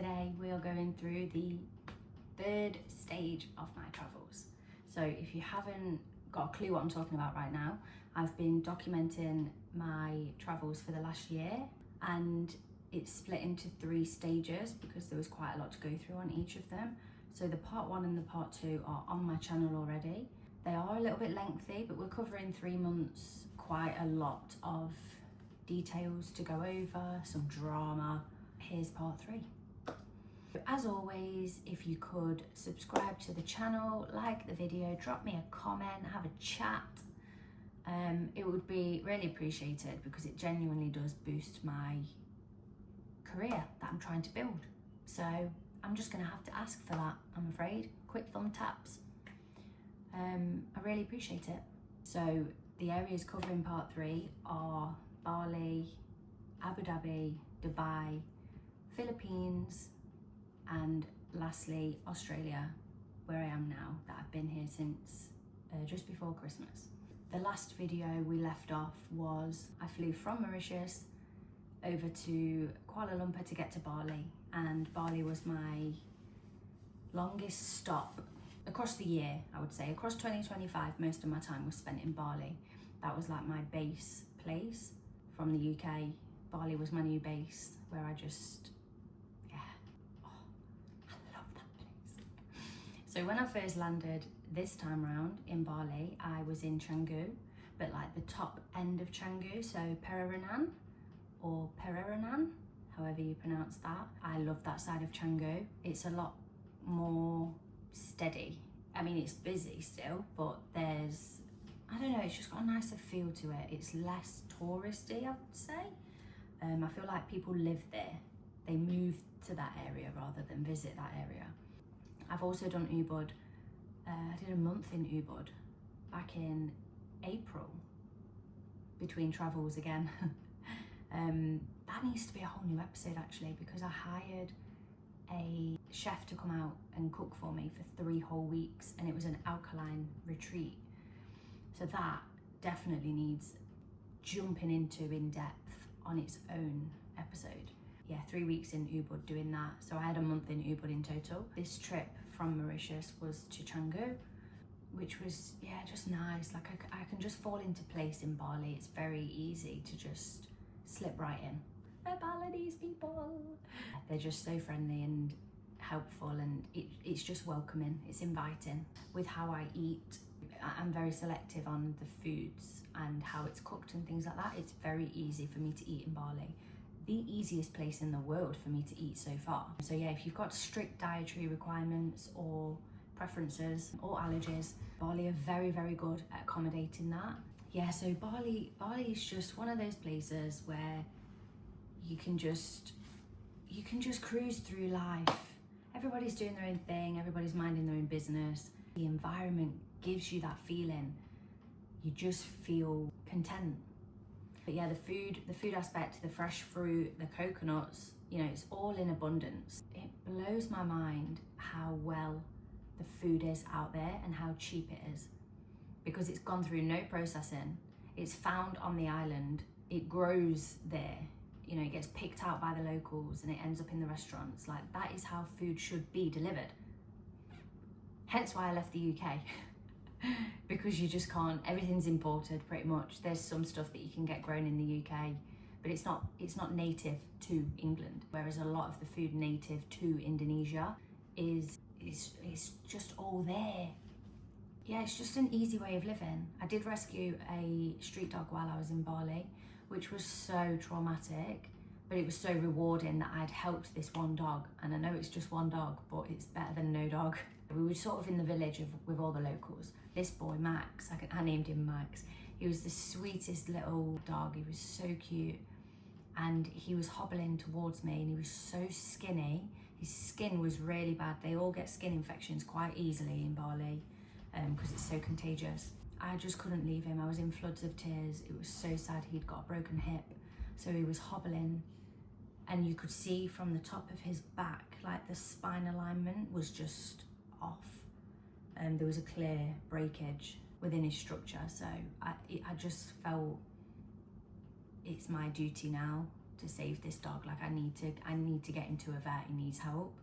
Today we are going through the third stage of my travels. So if you haven't got a clue what I'm talking about right now, I've been documenting my travels for the last year, and it's split into 3 stages because there was quite a lot to go through on each of them. So the part 1 and the part 2 are on my channel already. They are a little bit lengthy, but we're covering 3 months, quite a lot of details to go over, some drama. Here's part 3. As always, if you could subscribe to the channel, like the video, drop me a comment, have a chat. It would be really appreciated because it genuinely does boost my career that I'm trying to build. So I'm just gonna have to ask for that, I'm afraid. Quick thumb taps. I really appreciate it. So the areas covering part 3 are Bali, Abu Dhabi, Dubai, Philippines, and lastly Australia, where I am now, that I've been here since just before Christmas. The last video we left off was I flew from Mauritius over to Kuala Lumpur to get to Bali, and Bali was my longest stop across the year. I would say across 2025 most of my time was spent in Bali. That was like my base place from the UK. Bali was my new base where I just, I love that place. So when I first landed this time round in Bali, I was in Canggu, but like the top end of Canggu, so Peraranan or Peraranan, however you pronounce that. I love that side of Canggu. It's a lot more steady. I mean, it's busy still, but there's, I don't know, it's just got a nicer feel to it. It's less touristy, I would say. I feel like people live there. They move to that area rather than visit that area. I've also done Ubud. I did a month in Ubud back in April between travels again. That needs to be a whole new episode actually, because I hired a chef to come out and cook for me for 3 whole weeks, and it was an alkaline retreat. So that definitely needs jumping into in depth on its own episode. Yeah, 3 weeks in Ubud doing that. So I had a month in Ubud in total. This trip from Mauritius was to Canggu, which was, yeah, just nice. Like I can just fall into place in Bali. It's very easy to just slip right in. The Balinese people. They're just so friendly and helpful, and it's just welcoming. It's inviting. With how I eat, I'm very selective on the foods and how it's cooked and things like that. It's very easy for me to eat in Bali. The easiest place in the world for me to eat so far. So yeah, if you've got strict dietary requirements or preferences or allergies, Bali are very, very good at accommodating that. Yeah, so Bali is just one of those places where you can just cruise through life. Everybody's doing their own thing, everybody's minding their own business. The environment gives you that feeling. You just feel content. But yeah, the food aspect, the fresh fruit, the coconuts, you know, it's all in abundance. It blows my mind how well the food is out there and how cheap it is, because it's gone through no processing. It's found on the island. It grows there. You know, it gets picked out by the locals and it ends up in the restaurants. Like, that is how food should be delivered. Hence why I left the UK. Because you just can't, everything's imported pretty much. There's some stuff that you can get grown in the UK, but it's not native to England. Whereas a lot of the food native to Indonesia is just all there. Yeah, it's just an easy way of living. I did rescue a street dog while I was in Bali, which was so traumatic, but it was so rewarding that I'd helped this one dog. And I know it's just one dog, but it's better than no dog. We were sort of in the village with all the locals. This boy, Max, I named him Max. He was the sweetest little dog. He was so cute. And he was hobbling towards me and he was so skinny. His skin was really bad. They all get skin infections quite easily in Bali because it's so contagious. I just couldn't leave him. I was in floods of tears. It was so sad. He'd got a broken hip. So he was hobbling, and you could see from the top of his back, like the spine alignment was just off. There was a clear breakage within his structure. So I just felt it's my duty now to save this dog. Like I need to get him to a vet, he needs help.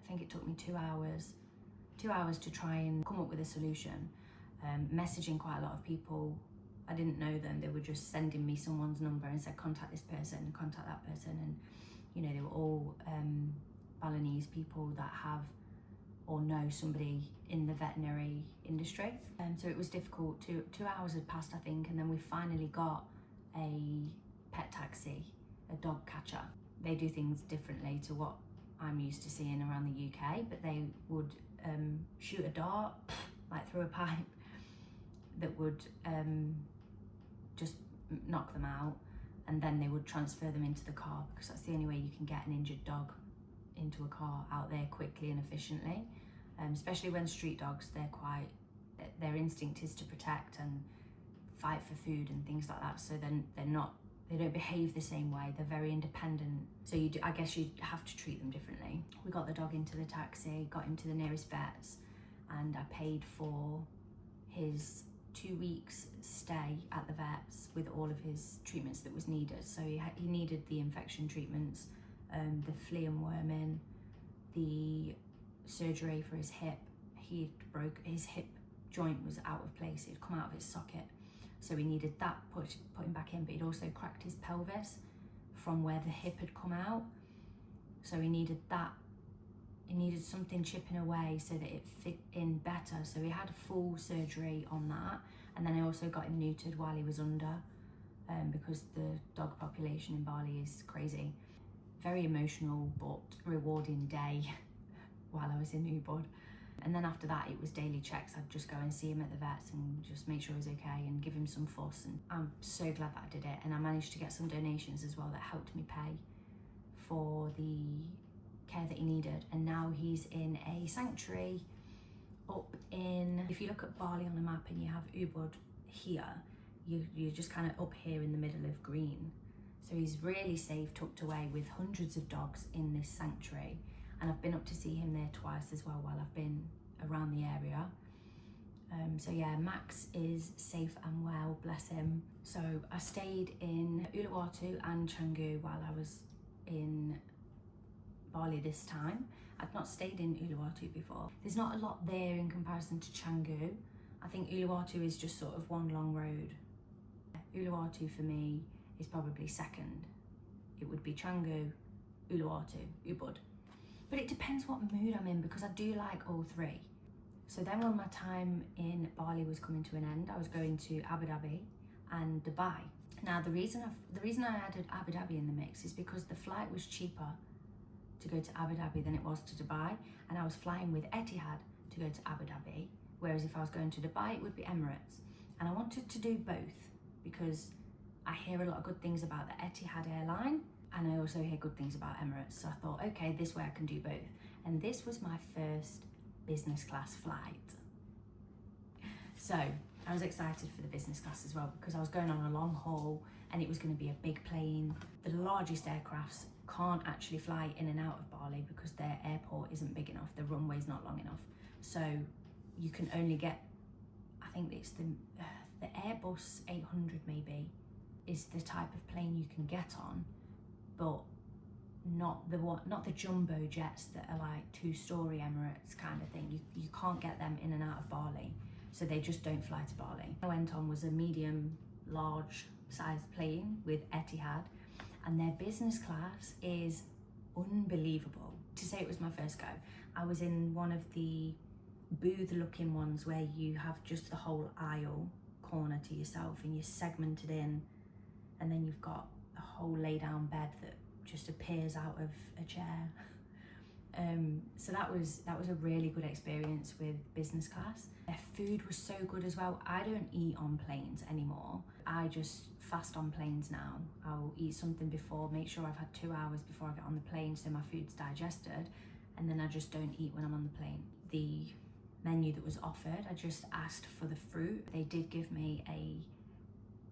I think it took me 2 hours to try and come up with a solution. Messaging quite a lot of people. I didn't know them, they were just sending me someone's number and said contact this person, contact that person, and you know, they were all Balinese people that have or know somebody in the veterinary industry. So it was difficult. 2 hours had passed, I think, and then we finally got a pet taxi, a dog catcher. They do things differently to what I'm used to seeing around the UK, but they would shoot a dart like through a pipe that would just knock them out, and then they would transfer them into the car, because that's the only way you can get an injured dog into a car out there quickly and efficiently. Especially when street dogs, their instinct is to protect and fight for food and things like that, so then they don't behave the same way, they're very independent. So I guess you have to treat them differently. We got the dog into the taxi, got him to the nearest vets, and I paid for his 2 weeks stay at the vets with all of his treatments that was needed. So he needed the infection treatments, the flea and worming, the surgery for his hip. His hip joint was out of place, it had come out of his socket. So he needed that putting back in, but he'd also cracked his pelvis from where the hip had come out. So he needed that. He needed something chipping away so that it fit in better. So he had full surgery on that. And then I also got him neutered while he was under, because the dog population in Bali is crazy. Very emotional but rewarding day while I was in Ubud. And then after that, it was daily checks. I'd just go and see him at the vets and just make sure he's okay and give him some fuss. And I'm so glad that I did it. And I managed to get some donations as well that helped me pay for the care that he needed. And now he's in a sanctuary up in, if you look at Bali on a map and you have Ubud here, you're just kind of up here in the middle of green. So he's really safe, tucked away with hundreds of dogs in this sanctuary. And I've been up to see him there twice as well while I've been around the area. So yeah, Max is safe and well, bless him. So I stayed in Uluwatu and Canggu while I was in Bali this time. I've not stayed in Uluwatu before. There's not a lot there in comparison to Canggu. I think Uluwatu is just sort of one long road. Uluwatu for me is probably second. It would be Canggu, Uluwatu, Ubud. But it depends what mood I'm in, because I do like all three. So then when my time in Bali was coming to an end, I was going to Abu Dhabi and Dubai. Now the reason I added Abu Dhabi in the mix is because the flight was cheaper to go to Abu Dhabi than it was to Dubai, and I was flying with Etihad to go to Abu Dhabi, whereas if I was going to Dubai it would be Emirates. And I wanted to do both because I hear a lot of good things about the Etihad airline, and I also hear good things about Emirates. So I thought, okay, this way I can do both. And this was my first business class flight. So I was excited for the business class as well, because I was going on a long haul and it was going to be a big plane. The largest aircrafts can't actually fly in and out of Bali because their airport isn't big enough, the runway's not long enough. So you can only get, I think it's the Airbus 800 maybe, is the type of plane you can get on, but not the jumbo jets that are like 2-story Emirates kind of thing. You can't get them in and out of Bali, so they just don't fly to Bali. I went on was a medium large sized plane with Etihad, and their business class is unbelievable. To say it was my first go, I was in one of the booth looking ones where you have just the whole aisle corner to yourself and you're segmented in, and then you've got a whole lay down bed that just appears out of a chair. So that was a really good experience with business class. Their food was so good as well. I don't eat on planes anymore. I just fast on planes now. I'll eat something before, make sure I've had 2 hours before I get on the plane so my food's digested, and then I just don't eat when I'm on the plane. The menu that was offered, I just asked for the fruit. They did give me a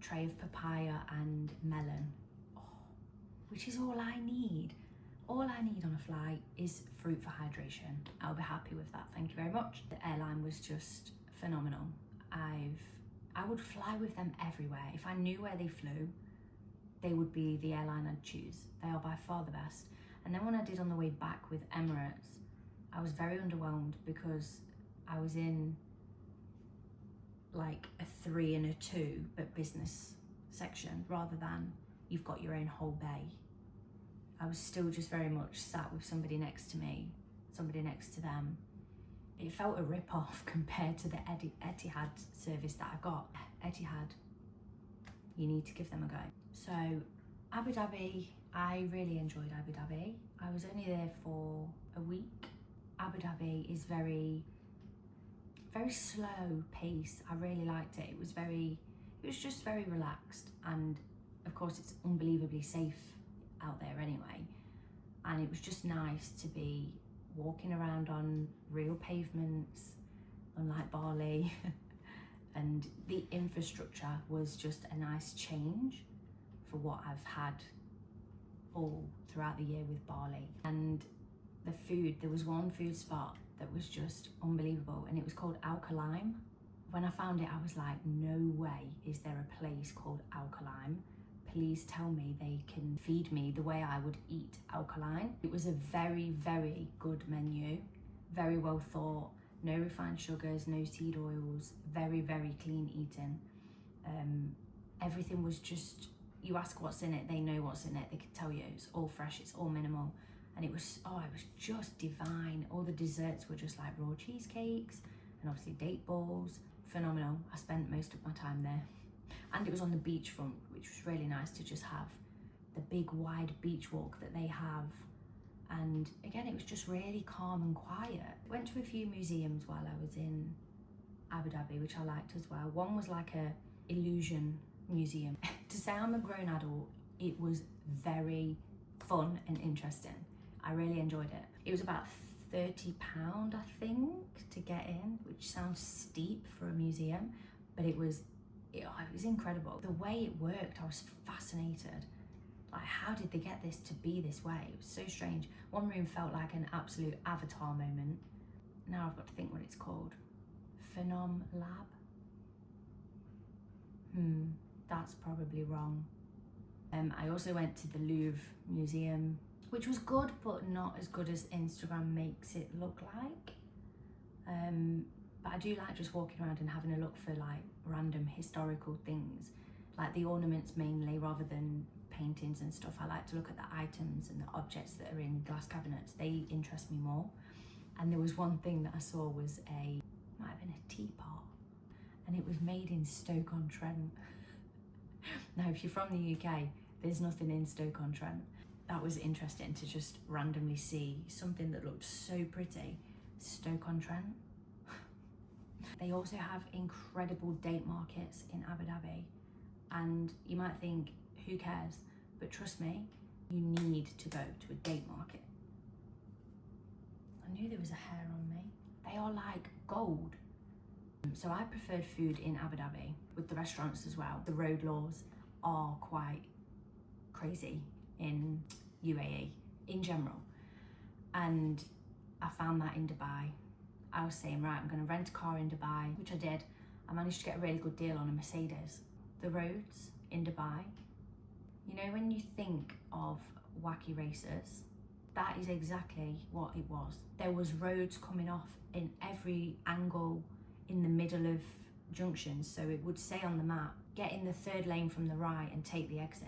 tray of papaya and melon, which is all I need. All I need on a flight is fruit for hydration. I'll be happy with that, thank you very much. The airline was just phenomenal. I would fly with them everywhere. If I knew where they flew, they would be the airline I'd choose. They are by far the best. And then when I did on the way back with Emirates, I was very underwhelmed because I was in like a 3 and a 2, but business section, rather than you've got your own whole bay. I was still just very much sat with somebody next to me, somebody next to them. It felt a rip-off compared to the Etihad service that I got. Etihad, you need to give them a go. So Abu Dhabi, I really enjoyed Abu Dhabi. I was only there for a week. Abu Dhabi is very slow pace. I really liked it. It was just very relaxed, and of course it's unbelievably safe out there anyway. And it was just nice to be walking around on real pavements, unlike Bali. And the infrastructure was just a nice change for what I've had all throughout the year with Bali. And the food, there was one food spot that was just unbelievable, and it was called Alkaline. When I found it, I was like, no way is there a place called Alkaline. Please tell me they can feed me the way I would eat Alkaline. It was a very, very good menu, very well thought, no refined sugars, no seed oils, very, very clean eating. Everything was just, you ask what's in it, they know what's in it, they can tell you, it's all fresh, it's all minimal. And it was just divine. All the desserts were just like raw cheesecakes and obviously date balls. Phenomenal. I spent most of my time there. And it was on the beachfront, which was really nice to just have the big wide beach walk that they have. And again, it was just really calm and quiet. Went to a few museums while I was in Abu Dhabi, which I liked as well. One was like a illusion museum. To say I'm a grown adult, it was very fun and interesting. I really enjoyed it. It was about £30, I think, to get in, which sounds steep for a museum, but it was incredible. The way it worked, I was fascinated. Like, how did they get this to be this way? It was so strange. One room felt like an absolute Avatar moment. Now I've got to think what it's called. Phenom Lab? That's probably wrong. I also went to the Louvre Museum, which was good, but not as good as Instagram makes it look like. But I do like just walking around and having a look for like random historical things, like the ornaments mainly, rather than paintings and stuff. I like to look at the items and the objects that are in glass cabinets. They interest me more. And there was one thing that I saw was might have been a teapot, and it was made in Stoke-on-Trent. Now, if you're from the UK, there's nothing in Stoke-on-Trent. That was interesting to just randomly see something that looked so pretty. Stoke-on-Trent. They also have incredible date markets in Abu Dhabi. And you might think, who cares? But trust me, you need to go to a date market. I knew there was a hair on me. They are like gold. So I preferred food in Abu Dhabi, with the restaurants as well. The road laws are quite crazy in UAE in general, and I found that in Dubai. I was saying, right, I'm going to rent a car in Dubai, which I did. I managed to get a really good deal on a Mercedes. The roads in Dubai, you know, when you think of wacky races, that is exactly what it was. There was roads coming off in every angle in the middle of junctions, so it would say on the map, get in the 3rd lane from the right and take the exit.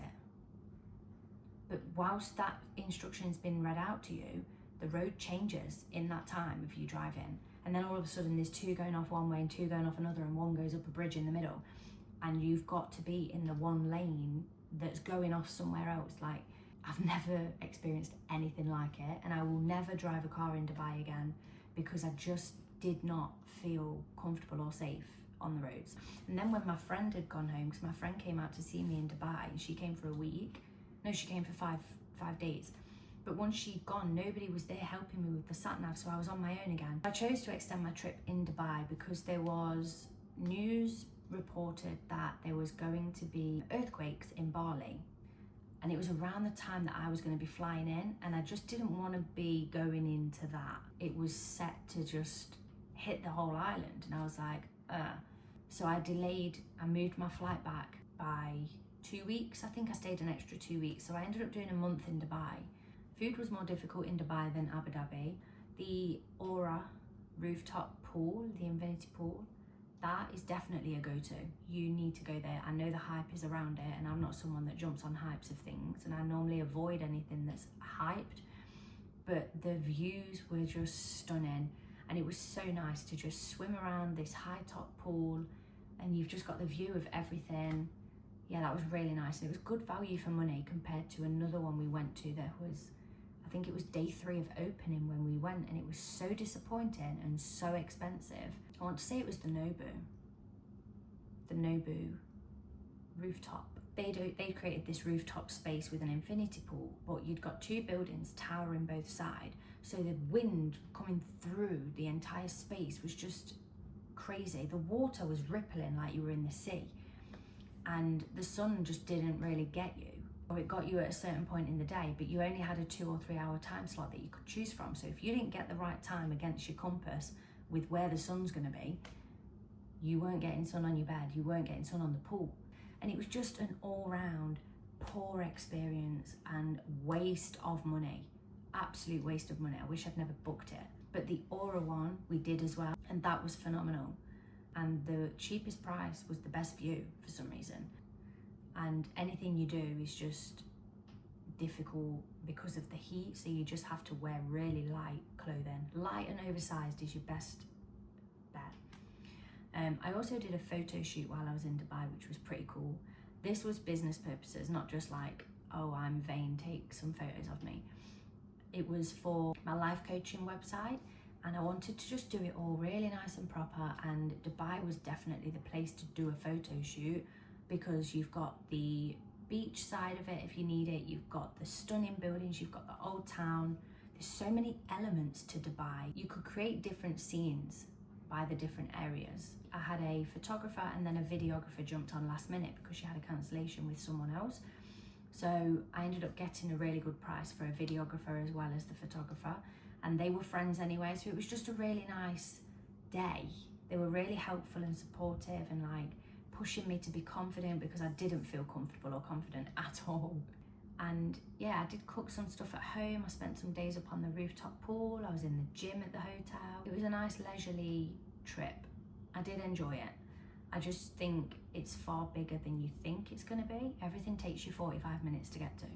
But whilst that instruction's been read out to you, the road changes in that time if you drive in. And then all of a sudden there's 2 going off one way and 2 going off another, and 1 goes up a bridge in the middle. And you've got to be in the 1 lane that's going off somewhere else. Like, I've never experienced anything like it, and I will never drive a car in Dubai again because I just did not feel comfortable or safe on the roads. And then when my friend had gone home, because my friend came out to see me in Dubai, and she came for a week. No, she came for five days. But once she'd gone, nobody was there helping me with the sat-nav, so I was on my own again. I chose to extend my trip in Dubai because there was news reported that there was going to be earthquakes in Bali. And it was around the time that I was going to be flying in, and I just didn't want to be going into that. It was set to just hit the whole island, and I was like, So I moved my flight back by 2 weeks. I think I stayed an extra 2 weeks, so I ended up doing a month in Dubai. Food was more difficult in Dubai than Abu Dhabi. The Aura rooftop pool, the infinity pool, that is definitely a go-to. You need to go there. I know the hype is around it, and I'm not someone that jumps on hypes of things, and I normally avoid anything that's hyped, but the views were just stunning, and it was so nice to just swim around this high top pool, and you've just got the view of everything. Yeah, that was really nice, and it was good value for money compared to another one we went to that was, I think it was day 3 of opening when we went, and it was so disappointing and so expensive. I want to say it was the Nobu rooftop. They created this rooftop space with an infinity pool, but you'd got 2 buildings towering both sides, so the wind coming through the entire space was just crazy. The water was rippling like you were in the sea, and the sun just didn't really get you, or it got you at a certain point in the day, but you only had a 2 or 3 hour time slot that you could choose from. So if you didn't get the right time against your compass with where the sun's going to be, you weren't getting sun on your bed, you weren't getting sun on the pool. And it was just an all-round poor experience and waste of money. Absolute waste of money. I wish I'd never booked it. But the Aura one we did as well, and that was phenomenal. And the cheapest price was the best view for some reason. And anything you do is just difficult because of the heat, so you just have to wear really light clothing. Light and oversized is your best bet. I also did a photo shoot while I was in Dubai, which was pretty cool. This was business purposes, not just like, oh, I'm vain, take some photos of me. It was for my life coaching website, and I wanted to just do it all really nice and proper, and Dubai was definitely the place to do a photo shoot because you've got the beach side of it if you need it, you've got the stunning buildings, you've got the old town. There's so many elements to Dubai. You could create different scenes by the different areas. I had a photographer and then a videographer jumped on last minute because she had a cancellation with someone else. So I ended up getting a really good price for a videographer as well as the photographer, and they were friends anyway, so it was just a really nice day. They were really helpful and supportive and like pushing me to be confident because I didn't feel comfortable or confident at all. And yeah, I did cook some stuff at home. I spent some days up on the rooftop pool. I was in the gym at the hotel. It was a nice leisurely trip. I did enjoy it. I just think it's far bigger than you think it's gonna be. Everything takes you 45 minutes to get to.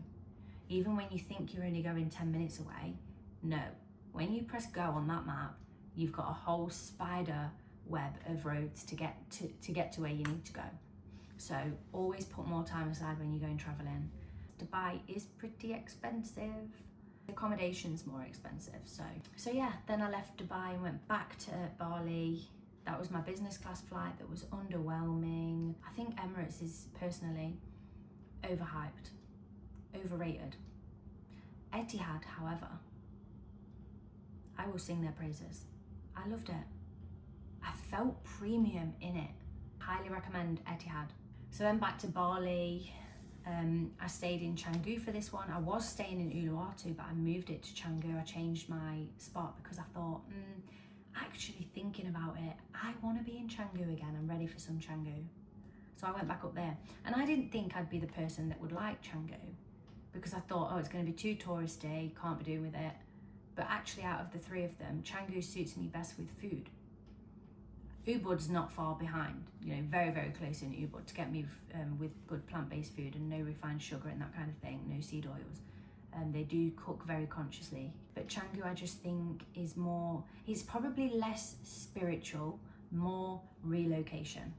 Even when you think you're only going 10 minutes away, no. When you press go on that map, you've got a whole spider web of roads to get to where you need to go. So always put more time aside when you're going traveling. Dubai is pretty expensive. Accommodation's more expensive. So yeah, then I left Dubai and went back to Bali. That was my business class flight that was underwhelming. I think Emirates is personally overhyped, overrated. Etihad, however, I will sing their praises. I loved it. I felt premium in it. Highly recommend Etihad. So then back to Bali. I stayed in Canggu for this one. I was staying in Uluwatu, but I moved it to Canggu. I changed my spot because I thought, actually thinking about it, I want to be in Canggu again. I'm ready for some Canggu. So I went back up there, and I didn't think I'd be the person that would like Canggu because I thought, oh, it's going to be too touristy, can't be doing with it. But actually, out of the 3 of them, Canggu suits me best with food. Ubud's not far behind, you know, very, very close in Ubud to get me with good plant-based food and no refined sugar and that kind of thing, no seed oils. They do cook very consciously. But Canggu, I just think, is more, it's probably less spiritual, more relocation.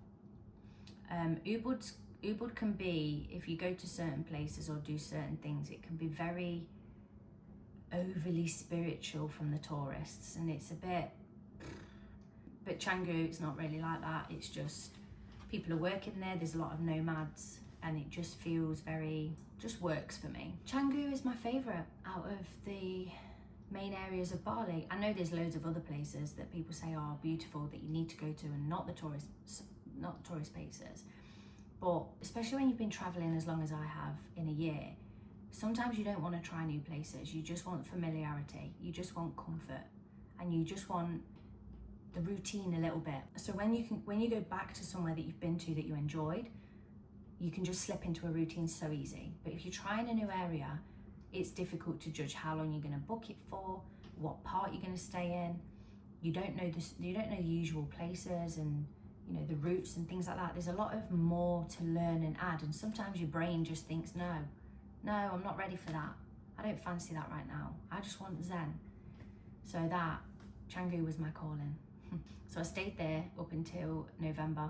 Ubud can be, if you go to certain places or do certain things, it can be very overly spiritual from the tourists, and it's a bit, but Canggu, it's not really like that. It's just, people are working there, there's a lot of nomads, and it just feels very, just works for me. Canggu is my favourite out of the main areas of Bali. I know there's loads of other places that people say are beautiful that you need to go to and not the tourist places. But especially when you've been travelling as long as I have in a year, sometimes you don't want to try new places. You just want familiarity, you just want comfort, and you just want the routine a little bit. So when you go back to somewhere that you've been to that you enjoyed, you can just slip into a routine so easy. But if you're trying a new area, it's difficult to judge how long you're going to book it for, what part you're going to stay in. You don't know the usual places and the routes and things like that. There's a lot of more to learn and add, and sometimes your brain just thinks, no, I'm not ready for that. I don't fancy that right now. I just want Zen. So Canggu was my calling. So I stayed there up until November.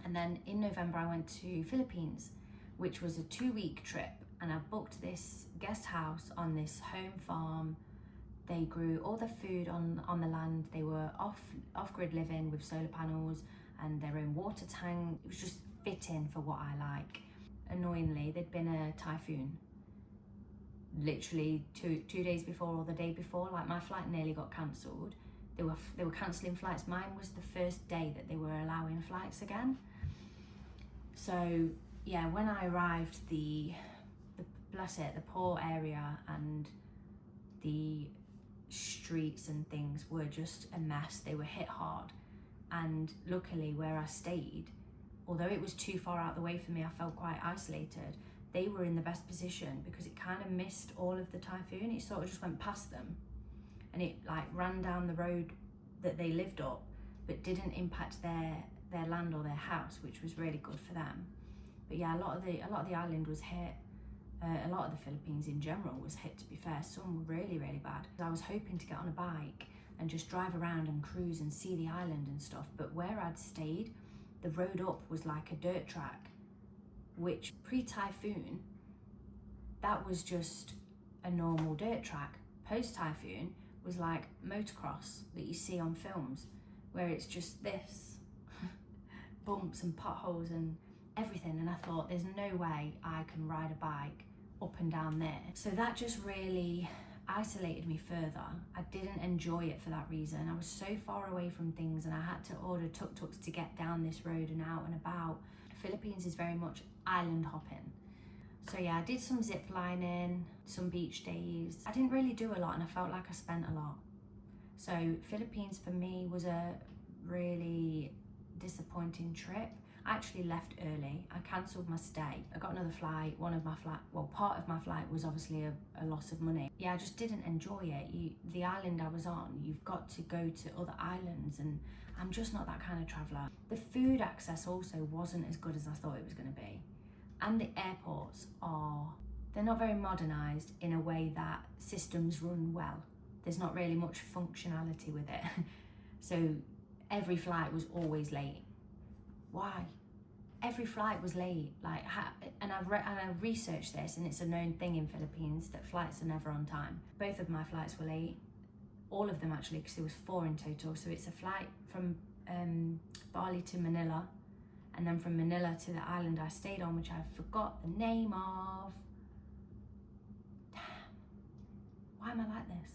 And then in November, I went to Philippines, which was a 2-week trip. And I booked this guest house on this home farm. They grew all the food on the land. They were off-grid living with solar panels and their own water tank. It was just fitting for what I like. Annoyingly, there'd been a typhoon literally two days before or the day before. Like, my flight nearly got cancelled. They were cancelling flights. Mine was the first day that they were allowing flights again. So yeah, when I arrived, the poor area and the streets and things were just a mess. They were hit hard. And luckily, where I stayed, although it was too far out the way for me, I felt quite isolated. They were in the best position because it kind of missed all of the typhoon. It sort of just went past them, and it like ran down the road that they lived up, but didn't impact their land or their house, which was really good for them. But yeah, a lot of the island was hit. A lot of the Philippines in general was hit, to be fair. Some were really, really bad. I was hoping to get on a bike and just drive around and cruise and see the island and stuff, but where I'd stayed, the road up was like a dirt track, which pre-typhoon, that was just a normal dirt track. Post-typhoon was like motocross that you see on films, where it's just this bumps and potholes and everything. And I thought, there's no way I can ride a bike up and down there. So that just really isolated me further. I didn't enjoy it for that reason. I was so far away from things, and I had to order tuk-tuks to get down this road and out and about. Philippines is very much island hopping. So yeah, I did some zip lining, some beach days. I didn't really do a lot, and I felt like I spent a lot. So Philippines for me was a really disappointing trip. I actually left early. I cancelled my stay. I got another flight. Part of my flight was obviously a loss of money. Yeah, I just didn't enjoy it. The island I was on, you've got to go to other islands, and I'm just not that kind of traveller. The food access also wasn't as good as I thought it was going to be. And the airports they're not very modernised in a way that systems run well. There's not really much functionality with it. So every flight was always late. Why? Every flight was late. And I've researched this, and it's a known thing in Philippines that flights are never on time. Both of my flights were late. All of them actually, because there was 4 in total. So it's a flight from Bali to Manila, and then from Manila to the island I stayed on, which I forgot the name of. Damn. Why am I like this?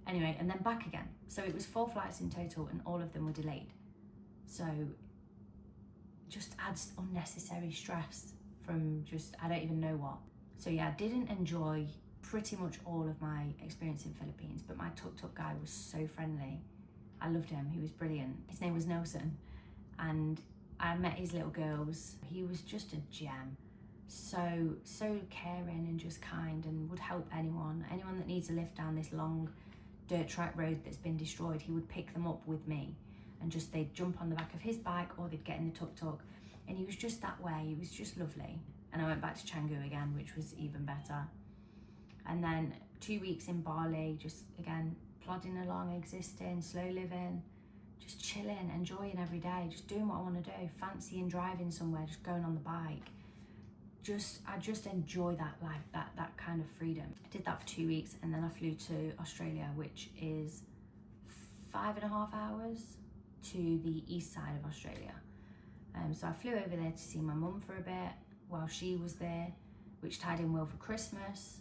Anyway, and then back again. So it was 4 flights in total, and all of them were delayed. So just adds unnecessary stress from I don't even know what. So yeah, I didn't enjoy pretty much all of my experience in Philippines, but my tuk-tuk guy was so friendly. I loved him, he was brilliant. His name was Nelson, and I met his little girls. He was just a gem. So caring and just kind, and would help anyone that needs a lift down this long dirt track road that's been destroyed. He would pick them up with me, and just they'd jump on the back of his bike or they'd get in the tuk-tuk, and he was just that way. He was just lovely. And I went back to Canggu again, which was even better. And then 2 weeks in Bali, just again plodding along, existing, slow living, just chilling, enjoying every day, just doing what I want to do, fancying driving somewhere, just going on the bike. I just enjoy that life, that kind of freedom. I did that for 2 weeks, and then I flew to Australia, which is 5.5 hours to the east side of Australia. So I flew over there to see my mum for a bit while she was there, which tied in well for Christmas.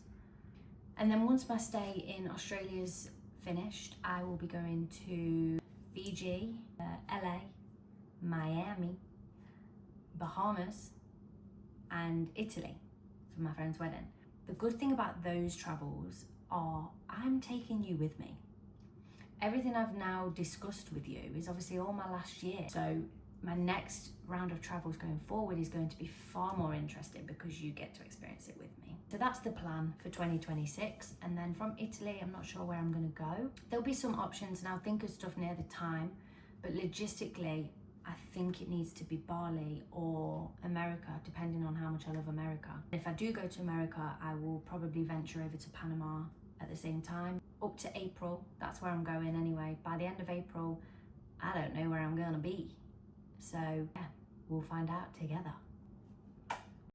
And then once my stay in Australia's finished, I will be going to Fiji, LA, Miami, Bahamas, and Italy for my friend's wedding. The good thing about those travels are I'm taking you with me. Everything I've now discussed with you is obviously all my last year. So my next round of travels going forward is going to be far more interesting because you get to experience it with me. So that's the plan for 2026. And then from Italy, I'm not sure where I'm going to go. There'll be some options and I'll think of stuff near the time, but logistically, I think it needs to be Bali or America, depending on how much I love America. If I do go to America, I will probably venture over to Panama at the same time. Up to April, that's where I'm going anyway. By the end of April, I don't know where I'm gonna be. So yeah, we'll find out together.